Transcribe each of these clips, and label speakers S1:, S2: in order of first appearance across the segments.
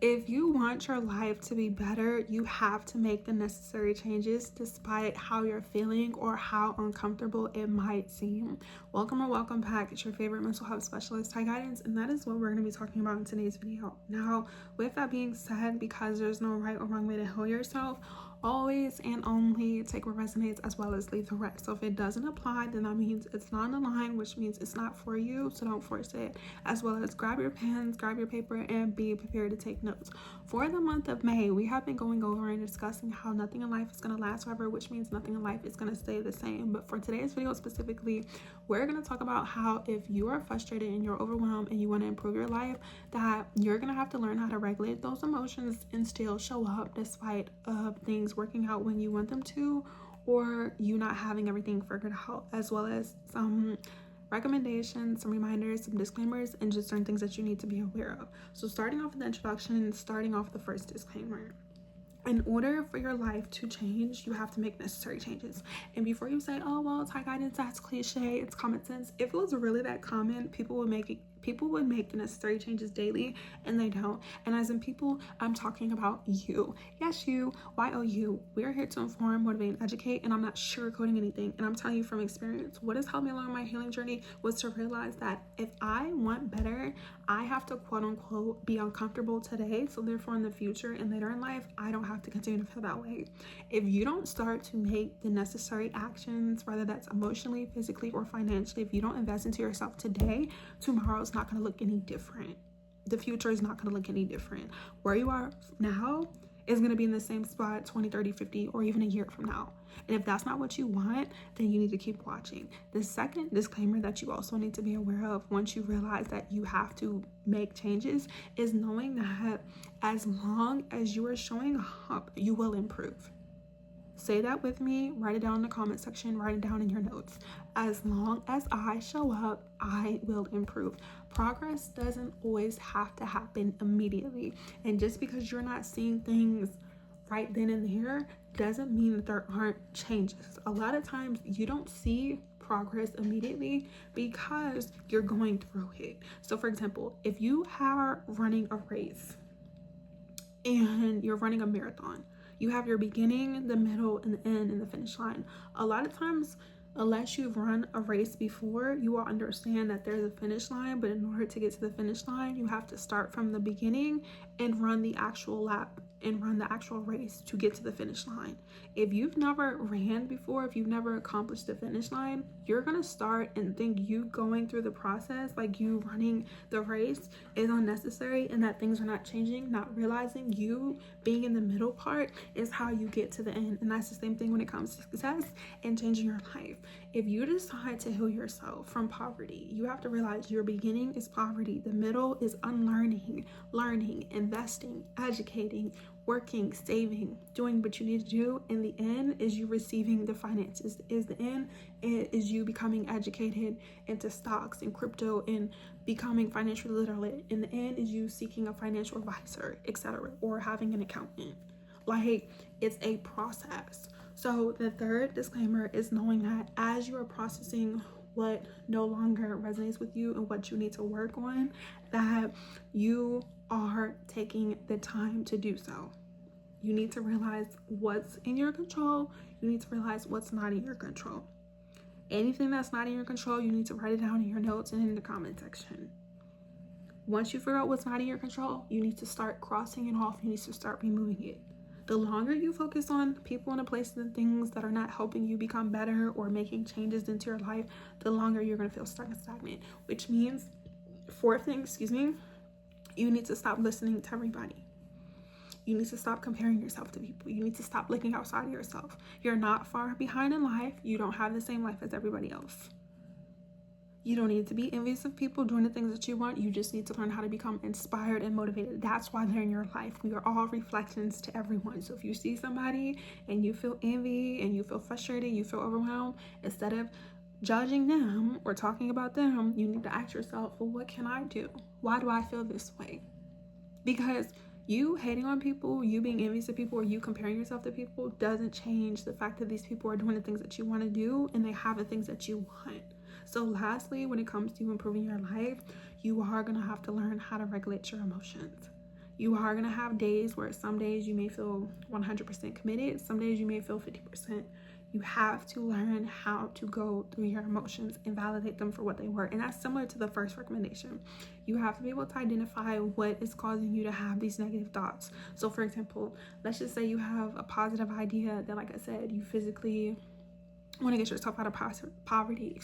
S1: If you want your life to be better, you have to make the necessary changes despite how you're feeling or how uncomfortable it might seem. Welcome or welcome back. It's your favorite mental health specialist, Ty Guidance, and that is what we're going to be talking about in today's video. Now, with that being said, because there's no right or wrong way to heal yourself, always and only take what resonates as well as leave the rest. So if it doesn't apply, then that means it's not in line, which means it's not for you, so don't force it. As well as grab your pens, grab your paper, and be prepared to take notes. For the month of May, we have been going over and discussing how nothing in life is going to last forever, which means nothing in life is going to stay the same. But for today's video specifically, we're going to talk about how if you are frustrated and you're overwhelmed and you want to improve your life, that you're going to have to learn how to regulate those emotions and still show up despite things working out when you want them to, or you not having everything figured out, as well as some recommendations, some reminders, some disclaimers, and just certain things that you need to be aware of. So starting off with the introduction, starting off the first disclaimer. In order for your life to change, you have to make necessary changes. And before you say, oh, well, Ty Guidance, that's cliche, it's common sense. If it was really that common, people would make the necessary changes daily, and they don't. And as in people, I'm talking about you. Yes, you, Y-O-U. We are here to inform, motivate, and educate, and I'm not sugarcoating anything. And I'm telling you from experience, what has helped me along my healing journey was to realize that if I want better, I have to quote unquote be uncomfortable today, so therefore in the future and later in life, I don't have to continue to feel that way. If you don't start to make the necessary actions, whether that's emotionally, physically, or financially, if you don't invest into yourself today, tomorrow's not going to look any different. The future is not going to look any different. Where you are now is going to be in the same spot 20, 30, 50, or even a year from now. And if that's not what you want, then you need to keep watching. The second disclaimer that you also need to be aware of once you realize that you have to make changes is knowing that as long as you are showing up, you will improve. Say that with me, write it down in the comment section, write it down in your notes. As long as I show up, I will improve. Progress doesn't always have to happen immediately. And just because you're not seeing things right then and there doesn't mean that there aren't changes. A lot of times you don't see progress immediately because you're going through it. So for example, if you are running a race and you're running a marathon, you have your beginning, the middle, and the end, and the finish line. A lot of times, unless you've run a race before, you will understand that there's a finish line, but in order to get to the finish line, you have to start from the beginning and run the actual lap and run the actual race to get to the finish line. If you've never ran before, if you've never accomplished the finish line, you're gonna start and think you going through the process, like you running the race, is unnecessary and that things are not changing, not realizing you being in the middle part is how you get to the end. And that's the same thing when it comes to success and changing your life. If you decide to heal yourself from poverty, you have to realize your beginning is poverty, the middle is unlearning, learning, investing, educating, working, saving, doing what you need to do. In the end is you receiving the finances. Is the end is you becoming educated into stocks and crypto and becoming financially literate. In the end is you seeking a financial advisor, etc., or having an accountant. Like, it's a process. So the third disclaimer is knowing that as you are processing what no longer resonates with you and what you need to work on, that you are taking the time to do so. You need to realize what's in your control. You need to realize what's not in your control. Anything that's not in your control, you need to write it down in your notes and in the comment section. Once you figure out what's not in your control, you need to start crossing it off. You need to start removing it. The longer you focus on people and the places and things that are not helping you become better or making changes into your life, the longer you're going to feel stuck and stagnant. Which means, fourth thing, you need to stop listening to everybody. You need to stop comparing yourself to people. You need to stop looking outside of yourself. You're not far behind in life. You don't have the same life as everybody else. You don't need to be envious of people doing the things that you want. You just need to learn how to become inspired and motivated. That's why they're in your life. We are all reflections to everyone. So if you see somebody and you feel envy and you feel frustrated, you feel overwhelmed, instead of judging them or talking about them, you need to ask yourself, well, what can I do? Why do I feel this way? Because you hating on people, you being envious of people, or you comparing yourself to people doesn't change the fact that these people are doing the things that you want to do and they have the things that you want. So lastly, when it comes to improving your life, you are going to have to learn how to regulate your emotions. You are going to have days where some days you may feel 100% committed, some days you may feel 50%. You have to learn how to go through your emotions and validate them for what they were. And that's similar to the first recommendation. You have to be able to identify what is causing you to have these negative thoughts. So for example, let's just say you have a positive idea that, like I said, you physically want to get yourself out of poverty,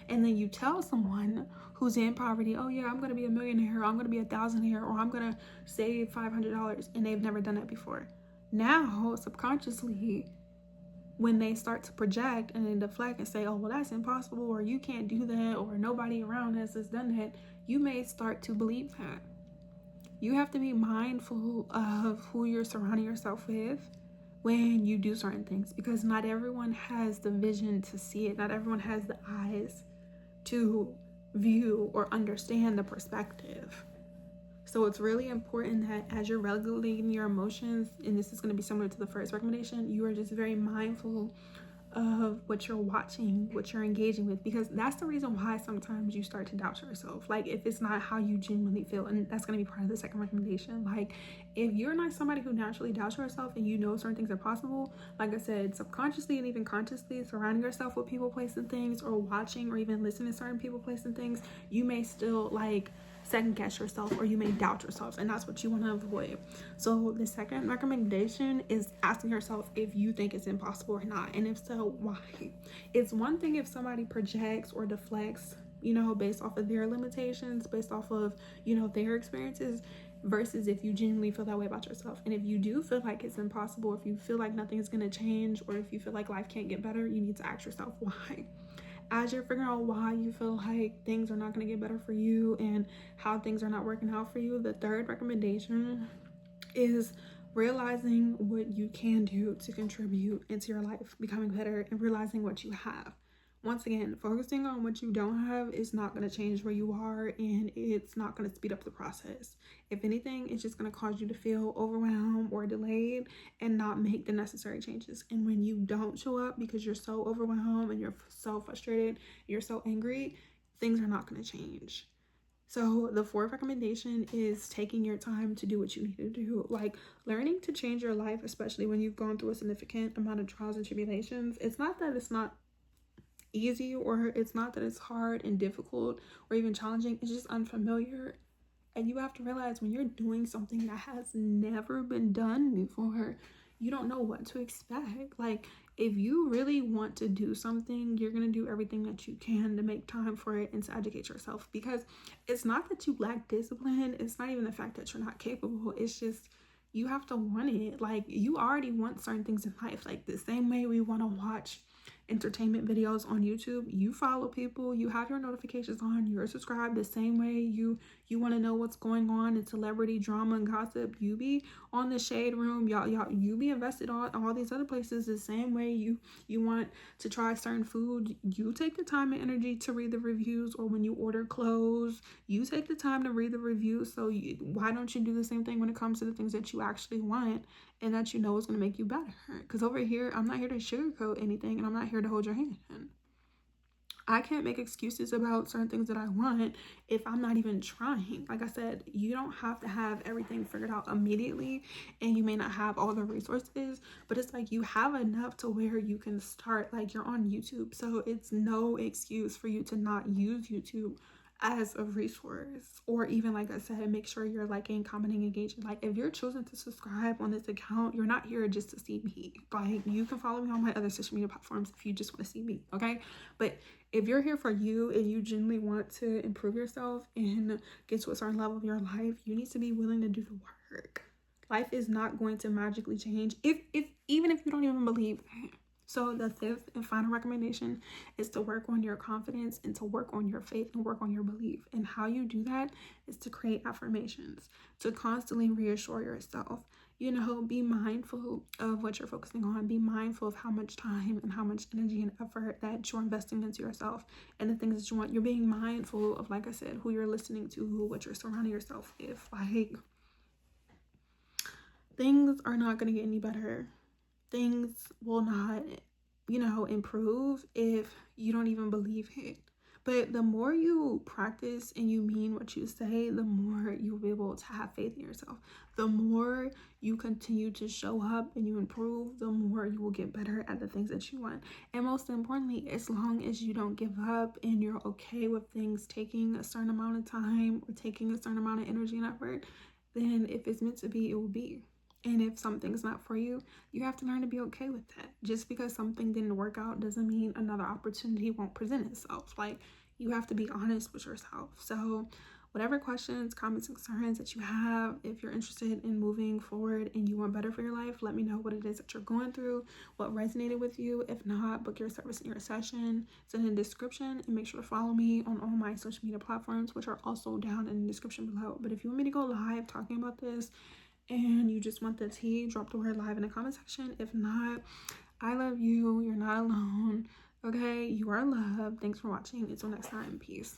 S1: and then you tell someone who's in poverty, oh yeah, I'm going to be a millionaire, or I'm going to be a thousandaire, or I'm going to save $500, and they've never done that before. Now, subconsciously, when they start to project and then deflect and say, oh, well, that's impossible, or you can't do that, or nobody around us has done that, you may start to believe that. You have to be mindful of who you're surrounding yourself with when you do certain things, because not everyone has the vision to see it. Not everyone has the eyes to view or understand the perspective. So it's really important that as you're regulating your emotions, and this is going to be similar to the first recommendation, you are just very mindful of what you're watching, what you're engaging with, because that's the reason why sometimes you start to doubt yourself. Like, if it's not how you genuinely feel, and that's going to be part of the second recommendation. Like, if you're not somebody who naturally doubts yourself and you know certain things are possible, like I said, subconsciously and even consciously surrounding yourself with people, places, and things, or watching or even listening to certain people, places, and things, you may still like second guess yourself, or you may doubt yourself, and that's what you want to avoid. So the second recommendation is asking yourself if you think it's impossible or not, and if so, why. It's one thing if somebody projects or deflects, based off of their limitations, based off of their experiences, versus if you genuinely feel that way about yourself. And if you do feel like it's impossible, if you feel like nothing is going to change, or if you feel like life can't get better, you need to ask yourself why. As you're figuring out why you feel like things are not going to get better for you and how things are not working out for you, the third recommendation is realizing what you can do to contribute into your life becoming better, and realizing what you have. Once again, focusing on what you don't have is not going to change where you are, and it's not going to speed up the process. If anything, it's just going to cause you to feel overwhelmed or delayed and not make the necessary changes. And when you don't show up because you're so overwhelmed and you're so frustrated, you're so angry, things are not going to change. So the fourth recommendation is taking your time to do what you need to do. Like, learning to change your life, especially when you've gone through a significant amount of trials and tribulations. It's not that it's not easy, or it's not that it's hard and difficult or even challenging. It's just unfamiliar. And you have to realize, when you're doing something that has never been done before, you don't know what to expect. Like, if you really want to do something, you're going to do everything that you can to make time for it and to educate yourself, because it's not that you lack discipline. It's not even the fact that you're not capable. It's just you have to want it. Like, you already want certain things in life. Like, the same way we want to watch entertainment videos on YouTube, you follow people, you have your notifications on, you're subscribed. The same way you want to know what's going on in celebrity drama and gossip, you be on the shade room, y'all you be invested on all these other places. The same way you want to try certain food, you take the time and energy to read the reviews. Or when you order clothes, you take the time to read the reviews. So why don't you do the same thing when it comes to the things that you actually want and that you know is going to make you better? Because over here, I'm not here to sugarcoat anything, and I'm not here to hold your hand. I can't make excuses about certain things that I want if I'm not even trying. Like I said, you don't have to have everything figured out immediately, and you may not have all the resources, but it's like you have enough to where you can start. Like, you're on YouTube, so it's no excuse for you to not use YouTube as a resource. Or even, like I said, make sure you're liking, commenting, engaging. Like, if you're choosing to subscribe on this account, you're not here just to see me. Like, you can follow me on my other social media platforms if you just want to see me, okay? But if you're here for you and you genuinely want to improve yourself and get to a certain level of your life, you need to be willing to do the work. Life is not going to magically change even if you don't even believe that. So the fifth and final recommendation is to work on your confidence and to work on your faith and work on your belief. And how you do that is to create affirmations, to constantly reassure yourself. Be mindful of what you're focusing on. Be mindful of how much time and how much energy and effort that you're investing into yourself and the things that you want. You're being mindful of, like I said, who you're listening to, what you're surrounding yourself with. Like, things are not going to get any better. Things will not, improve if you don't even believe it. But the more you practice and you mean what you say, the more you will be able to have faith in yourself. The more you continue to show up and you improve, the more you will get better at the things that you want. And most importantly, as long as you don't give up and you're okay with things taking a certain amount of time or taking a certain amount of energy and effort, then if it's meant to be, it will be. And if something's not for you, you have to learn to be okay with that. Just because something didn't work out doesn't mean another opportunity won't present itself. Like, you have to be honest with yourself. So whatever questions, comments, concerns that you have, if you're interested in moving forward and you want better for your life, let me know what it is that you're going through, what resonated with you. If not, book your service in your session. It's in the description, and make sure to follow me on all my social media platforms, which are also down in the description below. But if you want me to go live talking about this and you just want the tea, drop the word live in the comment section. If not, I love you. You're not alone. Okay, you are loved. Thanks for watching. Until next time, peace.